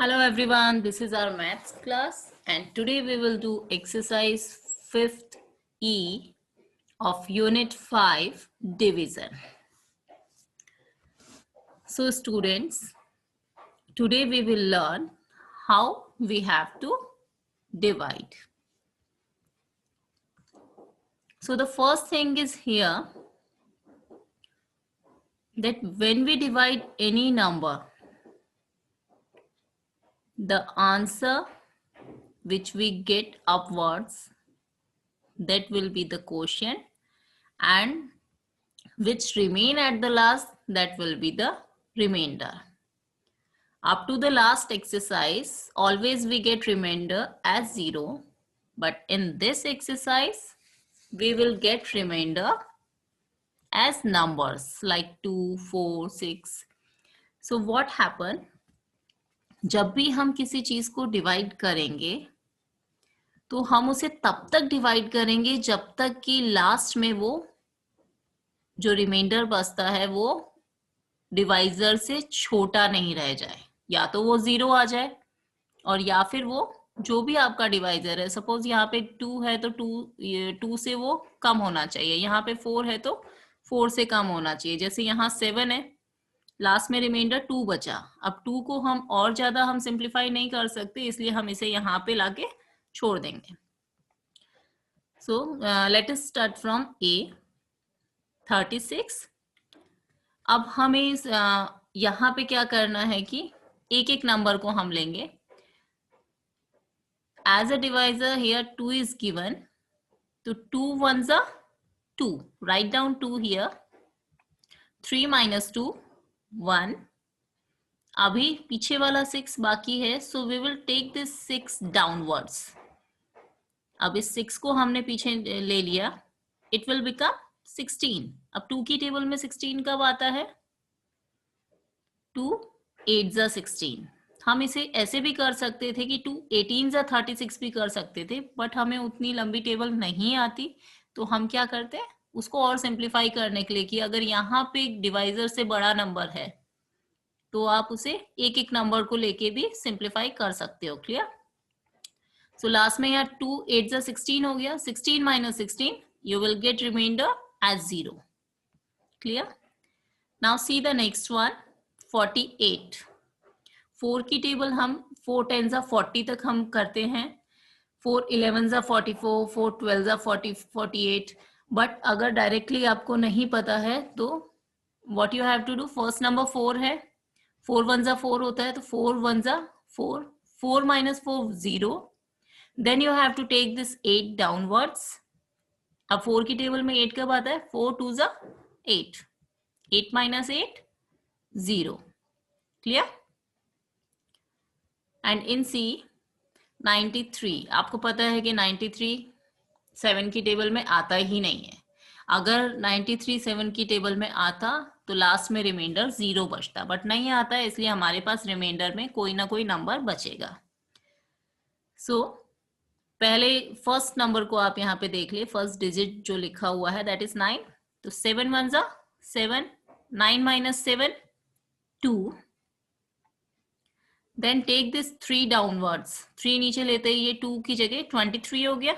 Hello everyone, this is our maths class and today we will do exercise 5th E of unit 5 division. So students, today we will learn how we have to divide. So the first thing is here that when we divide any number, the answer which we get upwards, that will be the quotient, and which remain at the last, that will be the remainder. Up to the last exercise, always we get remainder as 0, but in this exercise, we will get remainder as numbers like 2, 4, 6. So what happen? जब भी हम किसी चीज को divide करेंगे तो हम उसे तब तक डिवाइड करेंगे जब तक कि लास्ट में वो जो रिमाइंडर बचता है वो डिवाइजर से छोटा नहीं रह जाए, या तो वो 0 आ जाए और या फिर वो जो भी आपका डिवाइजर है, सपोज यहाँ पे 2 है तो 2 से वो कम होना चाहिए, यहाँ पे 4 है तो 4 से कम होना चाहिए। जैसे यहाँ 7 है, लास्ट में रिमाइंडर 2 बचा, अब 2 को हम और ज्यादा हम सिंप्लीफाई नहीं कर सकते, इसलिए हम इसे यहाँ पे लाके छोड़ देंगे। So let us start from A 36। अब हमें यहाँ पे क्या करना है कि एक एक नंबर को हम लेंगे। As a divisor here 2 is given, तो 2 ones are 2, write down 2 here, 3 minus 2 1, अभी पीछे वाला 6 बाकी है, so we will take this 6 downwards। अब इस 6 को हमने पीछे ले लिया, it will become 16। अब 2 की टेबल में 16 कब आता है? 2 8 16। हम इसे ऐसे भी कर सकते थे कि 2 18 36 भी कर सकते थे, बट हमें उतनी लंबी टेबल नहीं आती, तो हम क्या करते हैं उसको और सिंप्लीफाई करने के लिए कि अगर यहाँ पे डिवाइजर से बड़ा नंबर है तो आप उसे एक एक नंबर को लेके भी सिंप्लीफाई कर सकते हो। क्लियर? सो लास्ट में यहाँ 2 8 16 हो गया, 16 minus 16 you will get remainder as 0। Clear? Now see the next one, 48। 4 की टेबल हम 4 10 40 तक हम करते हैं, 4 11 44, 4 12 40 48। बट अगर डायरेक्टली आपको नहीं पता है तो what you have to do, first number 4 है, 4 1 4 होता है, तो 4 1 4, 4 minus 4 0, then you have to take this 8 downwards. अब 4 की टेबल में 8 कब आता है? 4 2 8, 8 minus 8 0। Clear? And in C 93, आपको पता है कि 93 7 की टेबल में आता ही नहीं है। अगर 93 7 की टेबल में आता तो लास्ट में रिमाइंडर 0 बचता, बट नहीं आता है, इसलिए हमारे पास रिमाइंडर में कोई ना कोई नंबर बचेगा। सो पहले फर्स्ट नंबर को आप यहाँ पे देख लिए, फर्स्ट डिजिट जो लिखा हुआ है दैट इज 9, तो 7 1 7, 9 minus 7 2, then take this 3 downwards, 3 नीचे लेते ही ये 2 की जगह 23 हो गया।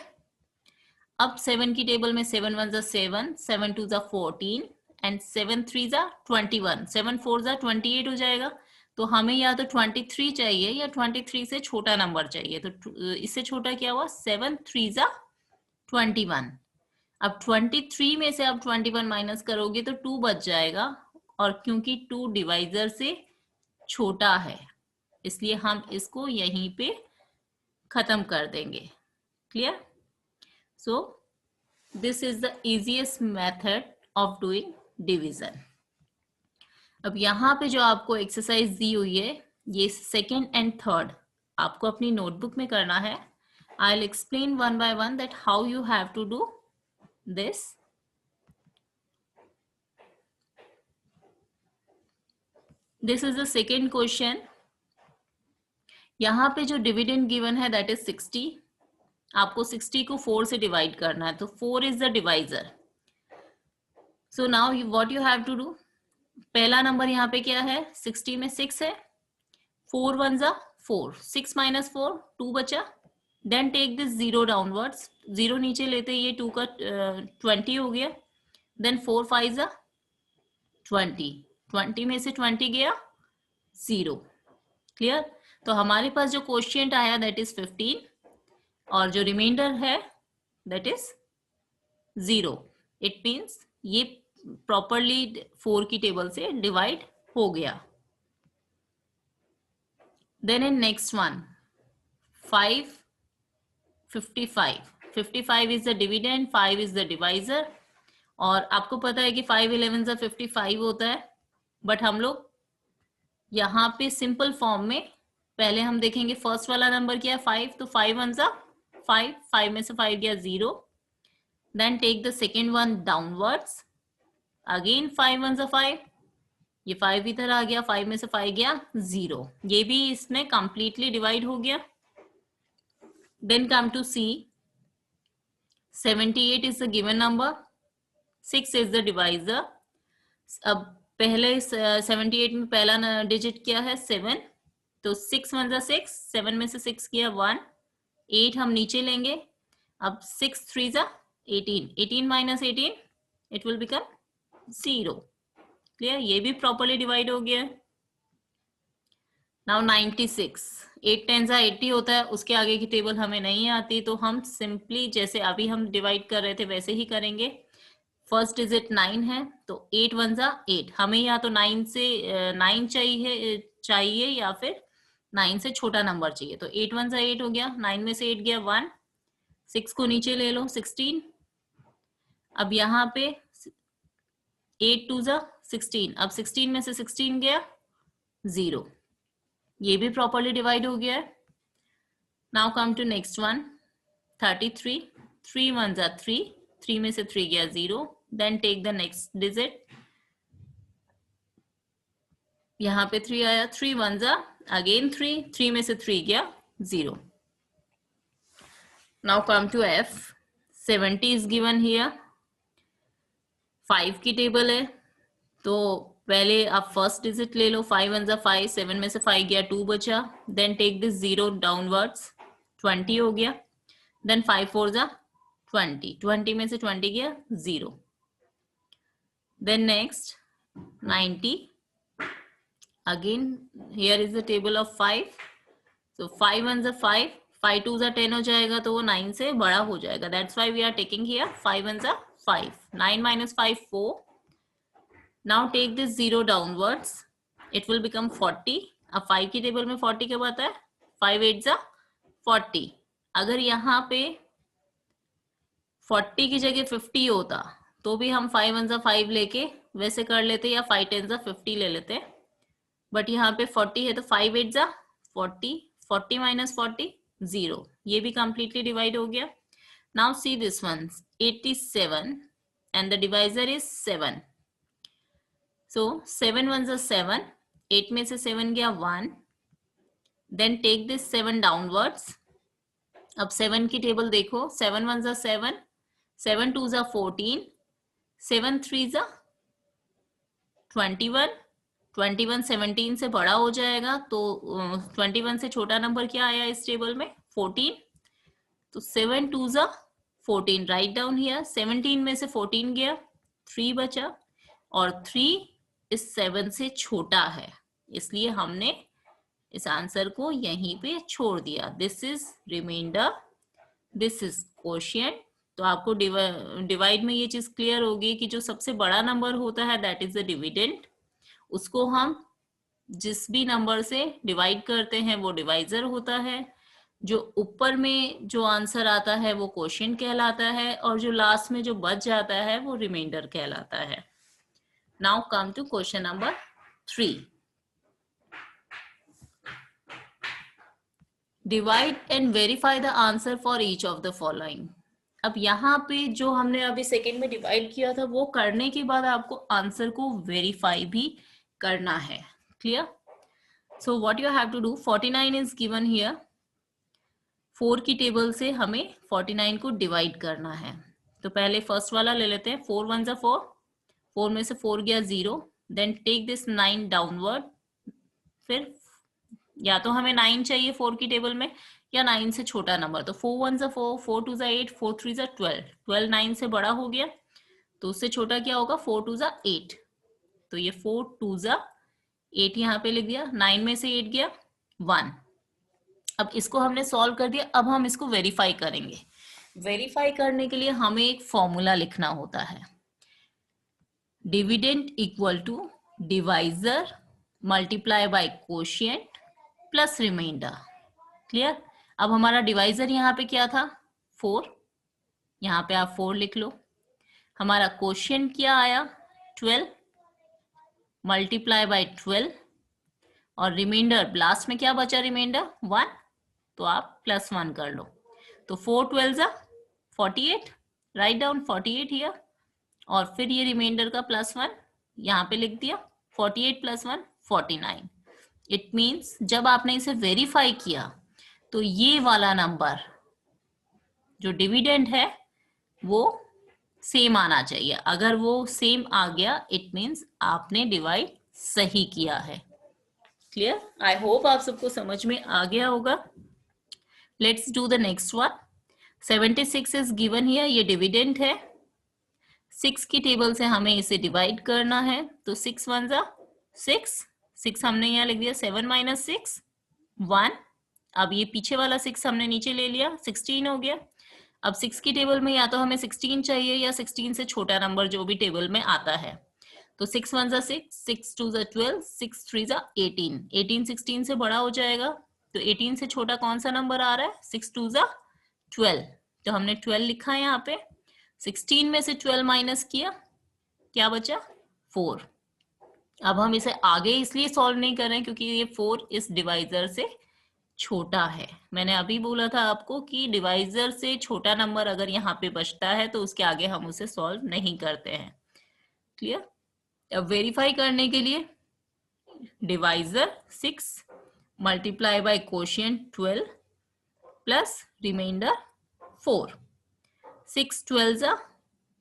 अब 7 की टेबल में 7 1 7, 7 2 14 एंड 7 3 21, 7 4 28 हो जाएगा। तो हमें या तो 23 चाहिए या 23 से छोटा नंबर चाहिए, तो इससे छोटा क्या हुआ? 7 3 21। अब 23 में से आप 21 माइनस करोगे तो 2 बच जाएगा, और क्योंकि 2 डिवाइजर से छोटा है इसलिए हम इसको यहीं पे खत्म कर देंगे। Clear? So this is the easiest method of doing division. अब यहाँ पे जो आपको एक्सरसाइज दी हुई है ये सेकेंड एंड थर्ड आपको अपनी नोटबुक में करना है। I will explain one by one that how you have to do this. This is the second question. यहाँ पे जो डिविडेंड गिवन है दैट इज 60। आपको 60 को 4 से डिवाइड करना है, तो 4 is the divisor. So now what you have to do, पहला नंबर यहाँ पे क्या है? 60 में 6 है, 4 1 4, 6 minus 4, 2 बचा. Then take this 0 downwards. 0 नीचे लेते ये 2 का 20 हो गया. Then 4 5 जा 20. 20 में से 20 गया 0. क्लियर. तो हमारे पास जो क्वोशिएंट आया दैट इज 15 और जो रिमाइंडर है दैट इज 0. इट मीन्स ये प्रॉपरली 4 की टेबल से डिवाइड हो गया. Then in next one 5 55. 55 is the dividend, 5 is the divisor. और आपको पता है कि 5 11 से 55 होता है. बट हम लोग यहाँ पे सिंपल फॉर्म में पहले हम देखेंगे फर्स्ट वाला नंबर क्या है 5. तो 5 1 जा 5, 5 में से 5 गया 0. Then take the second one downwards. Again 5 1 जा 5, ये 5 इधर आ गया, 5 में से 5 गया 0. ये भी इसमें कंप्लीटली डिवाइड हो गया. Then come to C. 78 is the given number. 6 is the divisor. अब पहले 78 में पहला डिजिट क्या है 7. तो 6 1 जा 6, 7 में से 6 किया 1. 8 हम नीचे लेंगे. अब 6 3 जा 18. 18 minus 18 it will become 0. Clear. ये भी प्रॉपरली डिवाइड हो गया. नाउ 96. 8 10 जा 80 होता है. उसके आगे की टेबल हमें नहीं आती तो हम सिंपली जैसे अभी हम डिवाइड कर रहे थे वैसे ही करेंगे. फर्स्ट डिजिट 9 है तो 8 1 जा 8. हमें या तो 9 से 9 चाहिए या फिर 9 से छोटा नंबर चाहिए. तो 8 1 जा 8 हो गया. 9 में से 8 गया 1. 6 को नीचे ले लो 16. अब यहाँ पे 8 2 जा 16. अब 16 में से 16 गया 0. ये भी प्रॉपरली डिवाइड हो गया है. Now come to next one 33. 3 1 जा 3. 3 में से 3 गया 0. Then take the next digit. यहाँ पे 3 आया. 3 1 जा अगेन 3. 3 में से 3 गया 0. Now come to F. 70 is given here. 5 की टेबल है तो पहले आप फर्स्ट डिजिट ले लो. 5 1 जा 5. 7 में से 5 गया 2 बचा. Then take this 0 downwards. 20 हो गया. देन 5 4 जा 20. 20 में से 20 गया 0. Then next 90. Again here is the table of 5. so 5 1 जा 5. 5 2 जा 10 हो जाएगा तो वो 9 से बड़ा हो जाएगा. That's why we are taking here 5 1 जा 5. 9 minus 5 4. Now take this 0 downwards. It will become 40. अब 5 की टेबल में 40 कब आता है 5 8 जा 40. अगर यहाँ पे 40 की जगह 50 होता तो भी हम 5 1 जा 5 लेके वैसे कर लेते या 5 10 जा 50 ले लेते. बट यहाँ पे 40 है तो 5 8 जा 40. 40 minus 40 0. ये भी completely डिवाइड हो गया. Now see this one 87 and the divisor is 7. So 7 1 is 7. 8 में से 7 गया 1. Then take this 7 downwards. अब 7 की टेबल देखो. 7 1 is 7. 7 2 is 14. 7 3 is 21. 21 17 से बड़ा हो जाएगा तो 21 से छोटा नंबर क्या आया इस टेबल में 14. तो 7 2 is 14. Write down here. 17 में से 14 गया 3 बचा और 3 इस 7 से छोटा है इसलिए हमने इस आंसर को यहीं पे छोड़ दिया. This is reminder, this is quotient. तो आपको डिवाइड में ये चीज क्लियर होगी कि जो सबसे बड़ा नंबर होता है दैट इज द डिविडेंड. उसको हम जिस भी नंबर से डिवाइड करते हैं वो डिवाइजर होता है. जो ऊपर में जो आंसर आता है वो क्वोशिएंट कहलाता है और जो लास्ट में जो बच जाता है वो रिमाइंडर कहलाता है. Now come to question number 3. Divide and verify the answer for each of the following. अब यहाँ पे जो हमने अभी सेकेंड में डिवाइड किया था वो करने के बाद आपको आंसर को वेरीफाई भी करना है. Clear. So what you have to do 49 is given here. 4 की टेबल से हमें 49 को डिवाइड करना है. तो पहले फर्स्ट वाला ले लेते हैं. 4 1 जा 4. 4 में से 4 गया 0. Then take this 9 downward. फिर या तो हमें 9 चाहिए 4 की टेबल में, या 9 से छोटा नंबर। तो 4 1 4, 4 2 8, 4 3 12, 12 9 से बड़ा हो गया, तो उससे छोटा क्या होगा, 4 2 8। तो ये 4 2 8 यहाँ पे लिख दिया, 9 में से 8 गया 1। अब इसको हमने सॉल्व कर दिया, अब हम इसको वेरीफाई करेंगे। वेरीफाई करने के लिए हमें एक फॉर्मूला लिखना होता है, dividend equal to divisor multiply by quotient plus reminder. Clear. अब हमारा डिवाइजर यहाँ पे क्या था, 4, यहाँ पे आप 4 लिख लो। हमारा कोशिएंट क्या आया, 12 मल्टीप्लाई बाय 12, और रिमाइंडर लास्ट में क्या बचा, रिमाइंडर 1, तो आप +1 कर लो। तो 4 12 48, राइट डाउन 48 हियर, और फिर ये रिमाइंडर का +1 यहाँ पे लिख दिया, 48 + 1 49। इट मीन्स जब आपने इसे वेरीफाई किया तो ये वाला नंबर जो डिविडेंड है वो सेम आना चाहिए। अगर वो सेम आ गया इट मीन्स आपने डिवाइड सही किया है। क्लियर। आई होप आप सबको समझ में आ गया होगा। Let's do the next one. 76 is given here, ये डिविडेंड है। 6 की टेबल से हमें इसे डिवाइड करना है, तो 6 1 6, 6 हमने यहाँ लिख दिया, 7 - 6 1। अब ये पीछे वाला 6 हमने नीचे ले लिया, 16 हो गया। अब 6 की टेबल में या तो हमें 16 चाहिए या 16 से छोटा नंबर जो भी टेबल में आता है। तो 6 1 6, 6 2 12, 6 3 18, 18 16 से बड़ा हो जाएगा। तो 18 से छोटा कौन सा नंबर आ रहा है, 6 2 12, तो हमने 12 लिखा है यहाँ पे। 16 में से 12 माइनस किया, क्या बचा, 4। अब हम इसे आगे इसलिए सॉल्व नहीं कर रहे हैं क्योंकि ये 4 इस डिवाइजर से छोटा है। मैंने अभी बोला था आपको कि डिवाइजर से छोटा नंबर अगर यहाँ पे बचता है तो उसके आगे हम उसे सॉल्व नहीं करते हैं। क्लियर। अब वेरीफाई करने के लिए divisor 6 multiply by quotient 12 plus remainder 4। 6 12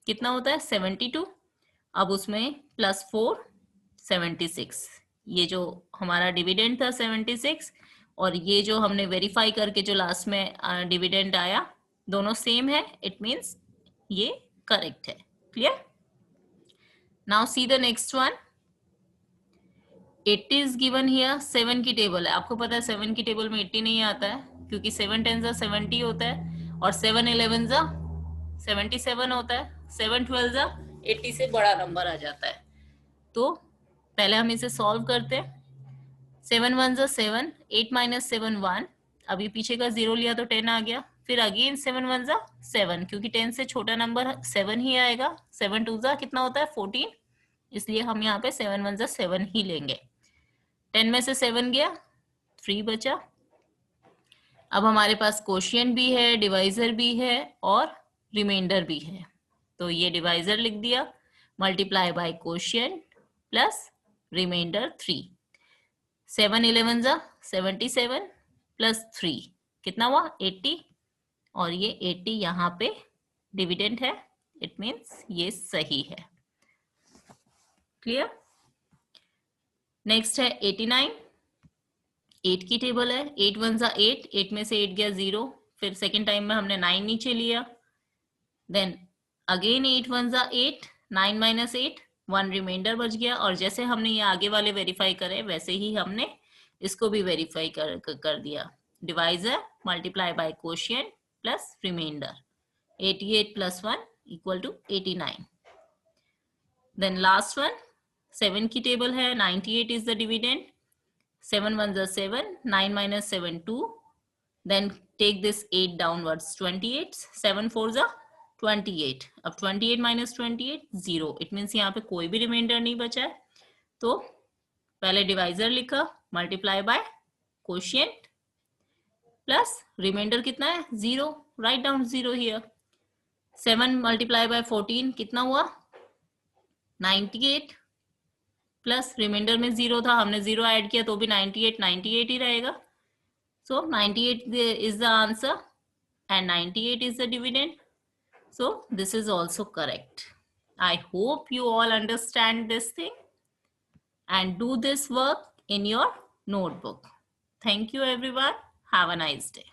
कितना होता है, 72। अब उसमें +4 76। ये जो हमारा डिविडेंड था 76, और ये जो हमने वेरीफाई करके जो लास्ट में डिविडेंड आया, दोनों सेम है। इट मीन्स ये करेक्ट है। Clear. Now see the next one. 80 is given here, 7 की टेबल है। आपको पता है 7 की टेबल में 80 नहीं आता है क्योंकि 7 10 70 होता है, और 7 11 77 होता है, 7 12 80 से बड़ा नंबर आ जाता है। तो पहले हम इसे सॉल्व करते हैं। 7 1 7, 8 - 7 1। अभी पीछे का 0 लिया तो 10 आ गया। फिर अगेन 7 1 7, क्योंकि 10 से छोटा नंबर 7 ही आएगा। 7 2 कितना होता है, 14, इसलिए हम यहाँ पे 7 1 7 ही लेंगे। 10 में से 7 गया, 3 बचा। अब हमारे पास कोशिएंट भी है, डिवाइजर भी है, और रिमाइंडर भी है। तो ये डिवाइजर लिख दिया, multiply by quotient plus remainder 3। 7 11 77 plus 3 कितना हुआ, 80, और ये 80 यहाँ पे डिविडेंड है। इट मीन्स ये सही है। क्लियर। नेक्स्ट है 89। 8 की टेबल है। 8 1 8, 8 में से 8 गया 0। फिर सेकेंड टाइम में हमने 9 नीचे लिया। देन अगेन 8 1 8, 9 - 8, 1 रिमाइंडर बच गया। और जैसे हमने ये आगे वाले वेरीफाई करे वैसे ही हमने इसको भी वेरीफाई कर दिया। Divisor multiply by quotient plus remainder, 88 + 1 = 89। Then last one 7 की टेबल है। 98 is the dividend. 7 1 7, 9 - 7 2, then take this 8 downwards, 28, 7 4 28। अब 28 - 28 0, इट मीन्स यहाँ पे कोई भी रिमाइंडर नहीं बचा है। तो पहले डिवाइजर लिखा, multiply by quotient plus remainder कितना है, 0, write down 0 here. 7 multiply by 14 कितना हुआ, 98, प्लस रिमाइंडर में 0 था, हमने 0 ऐड किया तो भी 98 98 ही रहेगा। So 98 is the answer and 98 is the dividend. So this is also correct. I hope you all understand this thing and do this work in your notebook. Thank you everyone. Have a nice day.